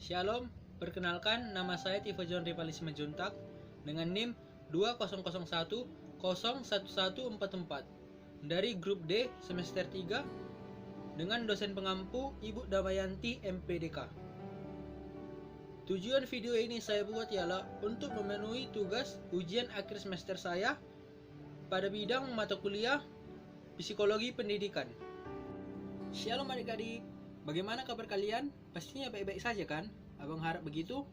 Shalom, perkenalkan nama saya Tivo John Rivaldi Simanjuntak dengan NIM 2001-01144 dari grup D semester 3 dengan dosen pengampu Ibu Damayanti MPDK. Tujuan video ini saya buat ialah untuk memenuhi tugas ujian akhir semester saya pada bidang mata kuliah Psikologi Pendidikan. Shalom adik-adik, bagaimana kabar kalian? Pastinya baik-baik saja kan? Abang harap begitu.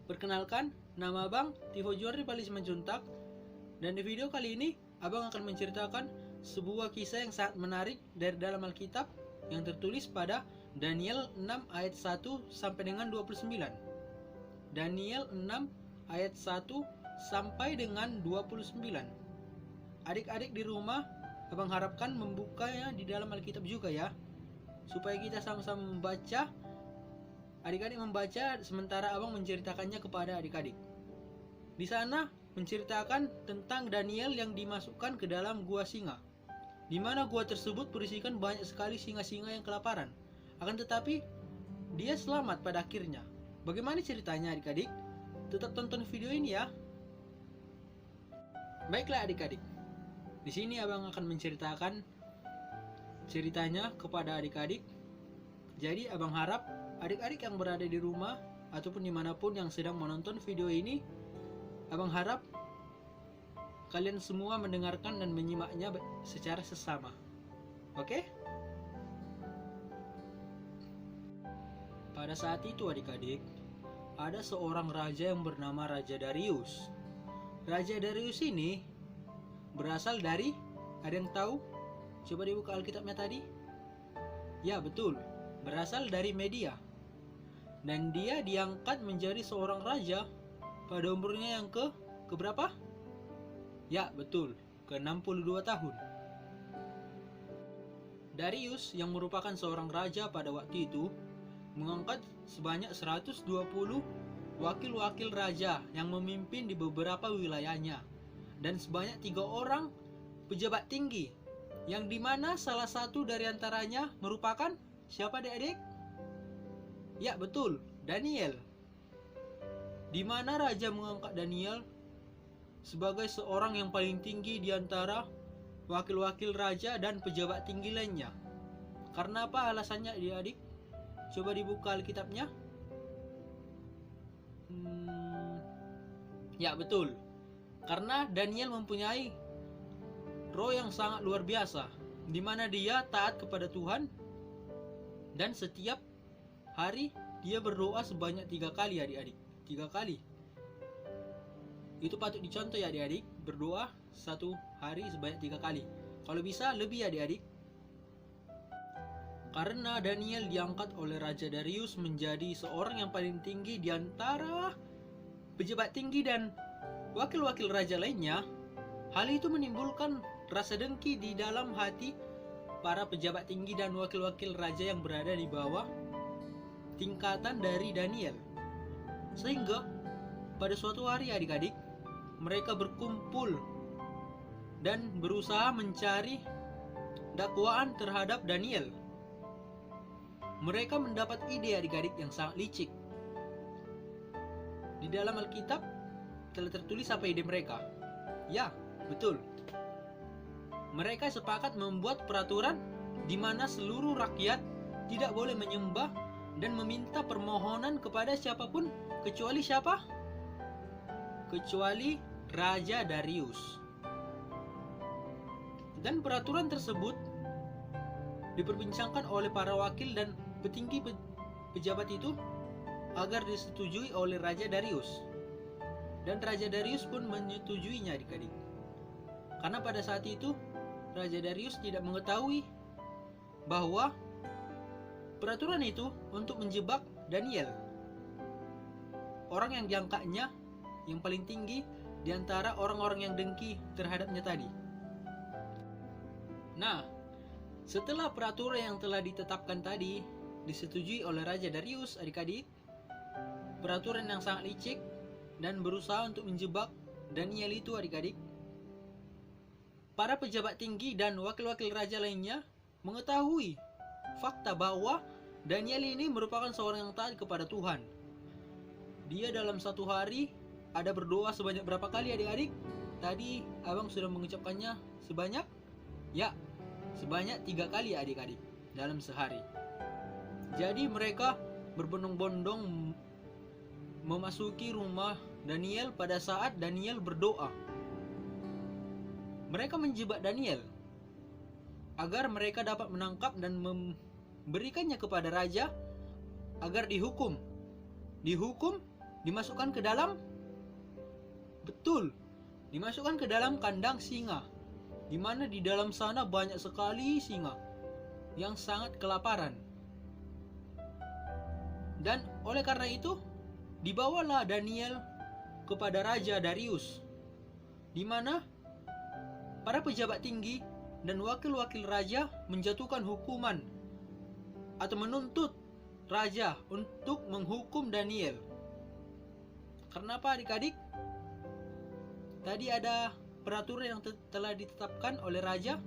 Perkenalkan, nama Abang Tivo John Rivaldi Simanjuntak, dan di video kali ini Abang akan menceritakan sebuah kisah yang sangat menarik dari dalam Alkitab yang tertulis pada Daniel 6 ayat 1 sampai dengan 29. Daniel 6 ayat 1 sampai dengan 29. Adik-adik di rumah, Abang harapkan membukanya di dalam Alkitab juga ya, supaya kita sama-sama membaca. Adik-adik membaca sementara Abang menceritakannya kepada adik-adik. Di sana menceritakan tentang Daniel yang dimasukkan ke dalam gua singa, di mana gua tersebut berisikan banyak sekali singa-singa yang kelaparan. Akan tetapi dia selamat pada akhirnya. Bagaimana ceritanya adik-adik? Tetap tonton video ini ya. Baiklah adik-adik, di sini Abang akan menceritakan ceritanya kepada adik-adik. Jadi Abang harap adik-adik yang berada di rumah ataupun dimanapun yang sedang menonton video ini, Abang harap kalian semua mendengarkan dan menyimaknya secara sesama. Oke? Pada saat itu adik-adik, ada seorang raja yang bernama Raja Darius. Raja Darius ini berasal dari, ada yang tahu? Coba dibuka Alkitabnya tadi. Ya betul, berasal dari Media. Dan dia diangkat menjadi seorang raja pada umurnya yang keberapa? Ya betul, ke-62 tahun. Darius yang merupakan seorang raja pada waktu itu mengangkat sebanyak 120 wakil-wakil raja yang memimpin di beberapa wilayahnya, dan sebanyak 3 orang pejabat tinggi, yang dimana salah satu dari antaranya merupakan siapa adik-adik? Ya betul, Daniel. Dimana raja mengangkat Daniel sebagai seorang yang paling tinggi di antara wakil-wakil raja dan pejabat tinggi lainnya. Karena apa alasannya adik-adik? Coba dibuka Alkitabnya. Ya betul, karena Daniel mempunyai roh yang sangat luar biasa, di mana dia taat kepada Tuhan, dan setiap hari dia berdoa sebanyak 3 kali adik-adik. 3 kali. Itu patut dicontoh ya adik-adik, berdoa satu hari sebanyak 3 kali. Kalau bisa lebih adik-adik. Karena Daniel diangkat oleh Raja Darius menjadi seorang yang paling tinggi di antara pejabat tinggi dan wakil-wakil raja lainnya, hal itu menimbulkan rasa dengki di dalam hati para pejabat tinggi dan wakil-wakil raja yang berada di bawah tingkatan dari Daniel. Sehingga pada suatu hari adik-adik, mereka berkumpul dan berusaha mencari dakwaan terhadap Daniel. Mereka mendapat ide adik-adik yang sangat licik. Di dalam Alkitab telah tertulis apa ide mereka? Ya, betul. Mereka sepakat membuat peraturan di mana seluruh rakyat tidak boleh menyembah dan meminta permohonan kepada siapapun kecuali siapa? Kecuali Raja Darius. Dan peraturan tersebut diperbincangkan oleh para wakil dan petinggi pejabat itu agar disetujui oleh Raja Darius. Dan Raja Darius pun menyetujuinya adik-adik. Karena pada saat itu Raja Darius tidak mengetahui bahwa peraturan itu untuk menjebak Daniel, orang yang diangkatnya yang paling tinggi di antara orang-orang yang dengki terhadapnya tadi. Nah, setelah peraturan yang telah ditetapkan tadi disetujui oleh Raja Darius adik-adik, peraturan yang sangat licik dan berusaha untuk menjebak Daniel itu adik-adik, para pejabat tinggi dan wakil-wakil raja lainnya mengetahui fakta bahwa Daniel ini merupakan seorang yang taat kepada Tuhan. Dia dalam satu hari ada berdoa sebanyak berapa kali adik-adik? Tadi abang sudah mengucapkannya sebanyak? Ya, sebanyak 3 kali adik-adik dalam sehari. Jadi mereka berbondong-bondong memasuki rumah Daniel pada saat Daniel berdoa. Mereka menjebak Daniel agar mereka dapat menangkap dan memberikannya kepada raja agar dihukum. Dihukum, dimasukkan ke dalam, betul, dimasukkan ke dalam kandang singa, di mana di dalam sana banyak sekali singa yang sangat kelaparan. Dan oleh karena itu, dibawalah Daniel kepada Raja Darius, di mana para pejabat tinggi dan wakil-wakil raja menjatuhkan hukuman atau menuntut raja untuk menghukum Daniel. Karena apa adik-adik? Tadi ada peraturan yang telah ditetapkan oleh raja.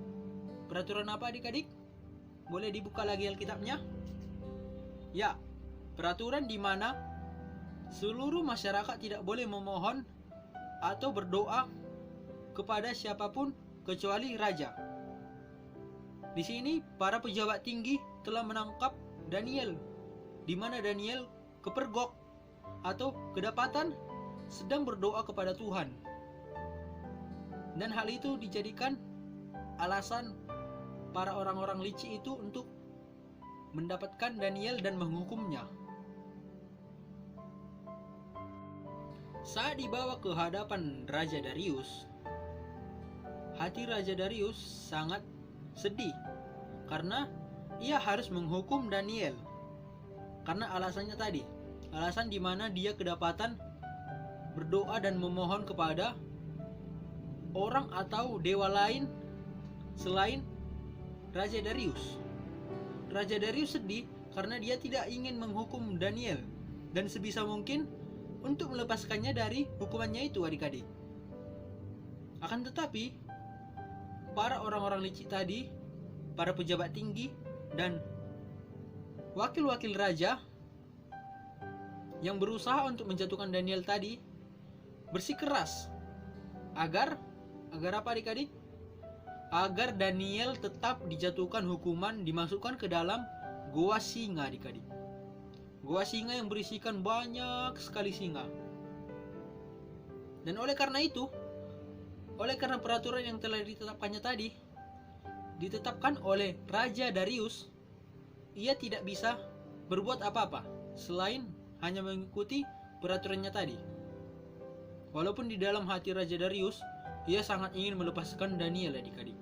Peraturan apa adik-adik? Boleh dibuka lagi Alkitabnya? Ya, peraturan di mana seluruh masyarakat tidak boleh memohon atau berdoa kepada siapapun kecuali raja. Di sini para pejabat tinggi telah menangkap Daniel, di mana Daniel kepergok atau kedapatan sedang berdoa kepada Tuhan. Dan hal itu dijadikan alasan para orang-orang licik itu untuk mendapatkan Daniel dan menghukumnya. Saat dibawa ke hadapan Raja Darius, hati Raja Darius sangat sedih karena ia harus menghukum Daniel. Karena alasannya tadi, alasan di mana dia kedapatan berdoa dan memohon kepada orang atau dewa lain selain Raja Darius. Raja Darius sedih karena dia tidak ingin menghukum Daniel dan sebisa mungkin untuk melepaskannya dari hukumannya itu adik-adik. Akan tetapi, para orang-orang licik tadi, para pejabat tinggi dan wakil-wakil raja yang berusaha untuk menjatuhkan Daniel tadi bersikeras agar apa adik-adik? Agar Daniel tetap dijatuhkan hukuman, dimasukkan ke dalam goa singa adik-adik. Goa singa yang berisikan banyak sekali singa. Dan oleh karena itu, oleh karena peraturan yang telah ditetapkannya tadi, ditetapkan oleh Raja Darius, ia tidak bisa berbuat apa-apa selain hanya mengikuti peraturannya tadi. Walaupun di dalam hati Raja Darius, ia sangat ingin melepaskan Daniel adik-adik.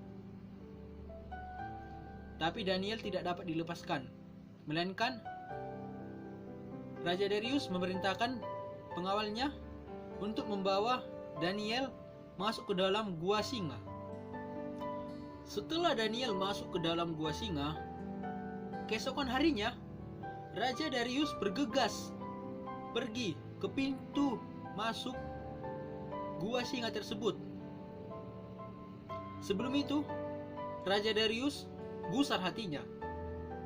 Tapi Daniel tidak dapat dilepaskan, melainkan Raja Darius memerintahkan pengawalnya untuk membawa Daniel masuk ke dalam gua singa. Setelah Daniel masuk ke dalam gua singa, keesokan harinya Raja Darius bergegas pergi ke pintu masuk gua singa tersebut. Sebelum itu, Raja Darius gusar hatinya.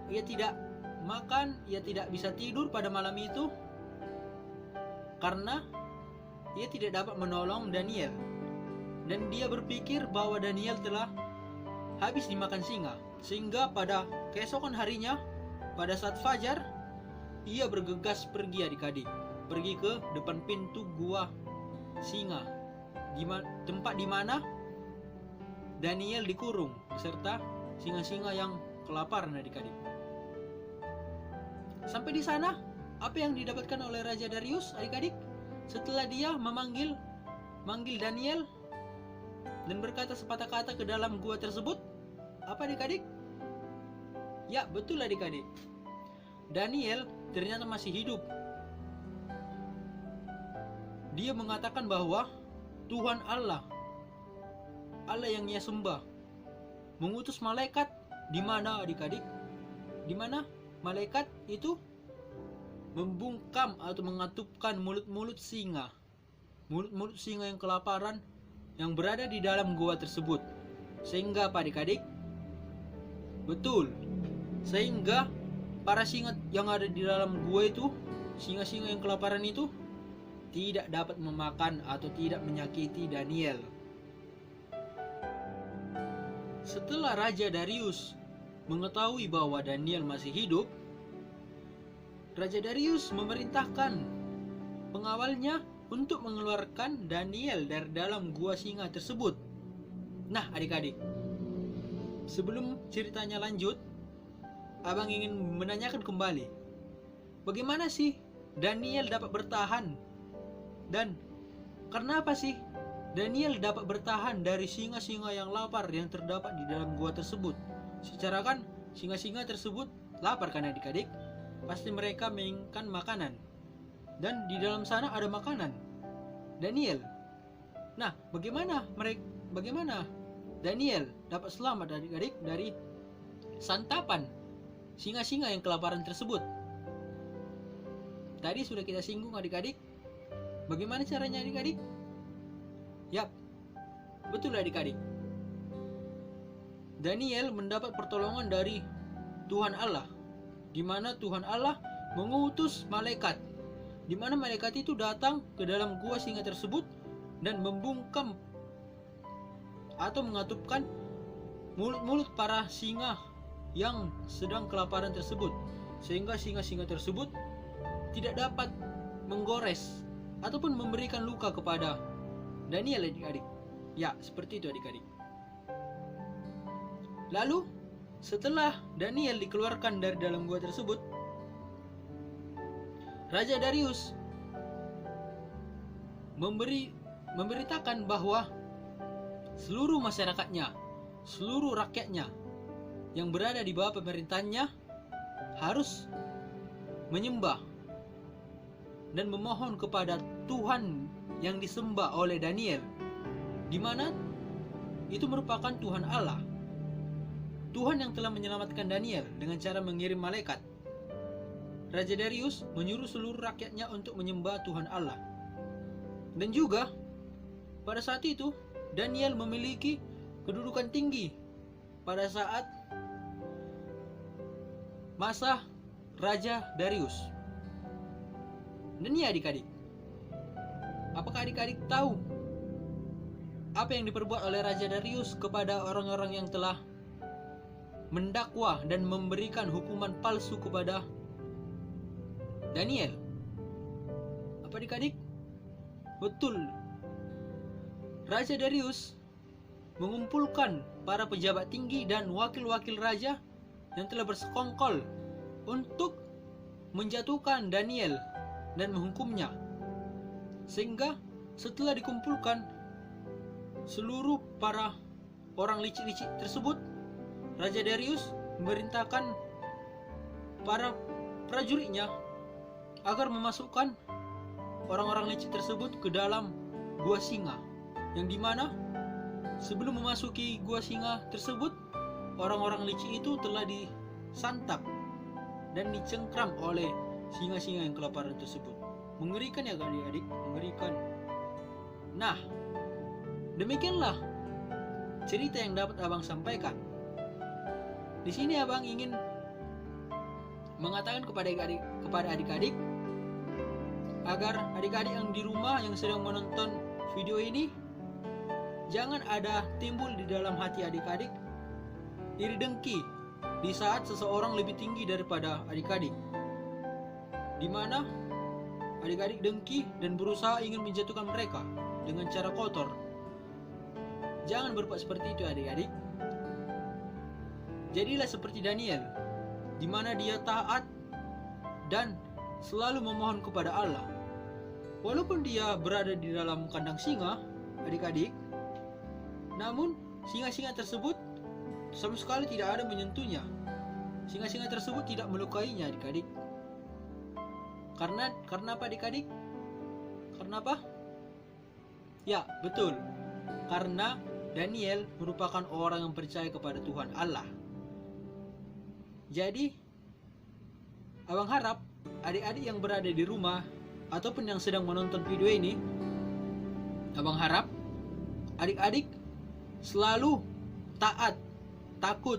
Ia tidak makan, ia tidak bisa tidur pada malam itu karena ia tidak dapat menolong Daniel. Dan dia berpikir bahwa Daniel telah habis dimakan singa. Sehingga pada keesokan harinya, pada saat fajar, ia bergegas pergi adik-adik. Pergi ke depan pintu gua singa, tempat di mana Daniel dikurung beserta singa-singa yang kelaparan adik-adik. Sampai di sana, apa yang didapatkan oleh Raja Darius adik-adik? Setelah dia memanggil Daniel dan berkata sepatah kata ke dalam gua tersebut, apa adik-adik? Ya, betul adik-adik. Daniel ternyata masih hidup. Dia mengatakan bahwa Tuhan Allah yang ia sembah, mengutus malaikat di mana adik-adik? Di mana malaikat itu membungkam atau mengatupkan mulut-mulut singa. Mulut-mulut singa yang kelaparan yang berada di dalam gua tersebut. Sehingga apa adik-adik? Betul. Sehingga para singa yang ada di dalam gua itu, singa-singa yang kelaparan itu, tidak dapat memakan atau tidak menyakiti Daniel. Setelah Raja Darius mengetahui bahwa Daniel masih hidup, Raja Darius memerintahkan pengawalnya untuk mengeluarkan Daniel dari dalam gua singa tersebut. Nah, adik-adik, sebelum ceritanya lanjut, abang ingin menanyakan kembali, bagaimana sih Daniel dapat bertahan? Dan kenapa sih Daniel dapat bertahan dari singa-singa yang lapar yang terdapat di dalam gua tersebut? Secara kan singa-singa tersebut lapar kan adik-adik? Pasti mereka menginginkan makanan. Dan di dalam sana ada makanan Daniel. Nah, bagaimana Daniel dapat selamat adik-adik dari santapan singa-singa yang kelaparan tersebut? Tadi sudah kita singgung adik-adik. Bagaimana caranya adik-adik? Yap, betul adik-adik. Daniel mendapat pertolongan dari Tuhan Allah, di mana Tuhan Allah mengutus malaikat, di mana malaikat itu datang ke dalam gua singa tersebut dan membungkam atau mengatupkan mulut-mulut para singa yang sedang kelaparan tersebut, sehingga singa-singa tersebut tidak dapat menggores ataupun memberikan luka kepada Daniel adik-adik. Ya, seperti itu adik-adik. Lalu setelah Daniel dikeluarkan dari dalam gua tersebut, Raja Darius memberitakan bahwa seluruh masyarakatnya, seluruh rakyatnya yang berada di bawah pemerintahannya harus menyembah dan memohon kepada Tuhan yang disembah oleh Daniel, di mana itu merupakan Tuhan Allah, Tuhan yang telah menyelamatkan Daniel dengan cara mengirim malaikat. Raja Darius menyuruh seluruh rakyatnya untuk menyembah Tuhan Allah. Dan juga pada saat itu Daniel memiliki kedudukan tinggi pada saat masa Raja Darius. Dan ya adik-adik, apakah adik-adik tahu apa yang diperbuat oleh Raja Darius kepada orang-orang yang telah mendakwa dan memberikan hukuman palsu kepada Daniel? Apa adik-adik? Betul, Raja Darius mengumpulkan para pejabat tinggi dan wakil-wakil raja yang telah bersekongkol untuk menjatuhkan Daniel dan menghukumnya. Sehingga setelah dikumpulkan seluruh para orang licik-licik tersebut, Raja Darius memerintahkan para prajuritnya agar memasukkan orang-orang licik tersebut ke dalam gua singa, yang dimana sebelum memasuki gua singa tersebut, orang-orang licik itu telah disantap dan dicengkram oleh singa-singa yang kelaparan tersebut. Mengerikan ya adik-adik, mengerikan. Nah, demikianlah cerita yang dapat abang sampaikan. Di sini abang ingin mengatakan kepada adik-adik agar adik-adik yang di rumah yang sedang menonton video ini, jangan ada timbul di dalam hati adik-adik iri dengki di saat seseorang lebih tinggi daripada adik-adik, di mana adik-adik dengki dan berusaha ingin menjatuhkan mereka dengan cara kotor. Jangan berbuat seperti itu adik-adik. Jadilah seperti Daniel, di mana dia taat dan selalu memohon kepada Allah. Walaupun dia berada di dalam kandang singa, adik-adik, namun singa-singa tersebut sama sekali tidak ada menyentuhnya. Singa-singa tersebut tidak melukainya adik-adik. Karena apa adik-adik? Karena apa? Ya, betul. Karena Daniel merupakan orang yang percaya kepada Tuhan Allah. Jadi, abang harap adik-adik yang berada di rumah ataupun yang sedang menonton video ini, abang harap adik-adik selalu taat, takut,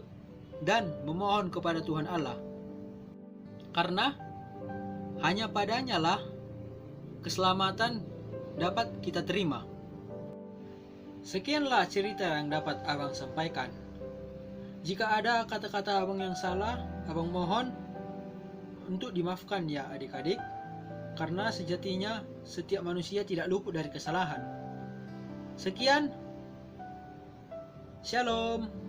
dan memohon kepada Tuhan Allah. Karena hanya padanya lah keselamatan dapat kita terima. Sekianlah cerita yang dapat abang sampaikan. Jika ada kata-kata abang yang salah, abang mohon untuk dimaafkan ya adik-adik, karena sejatinya setiap manusia tidak luput dari kesalahan. Sekian, Shalom.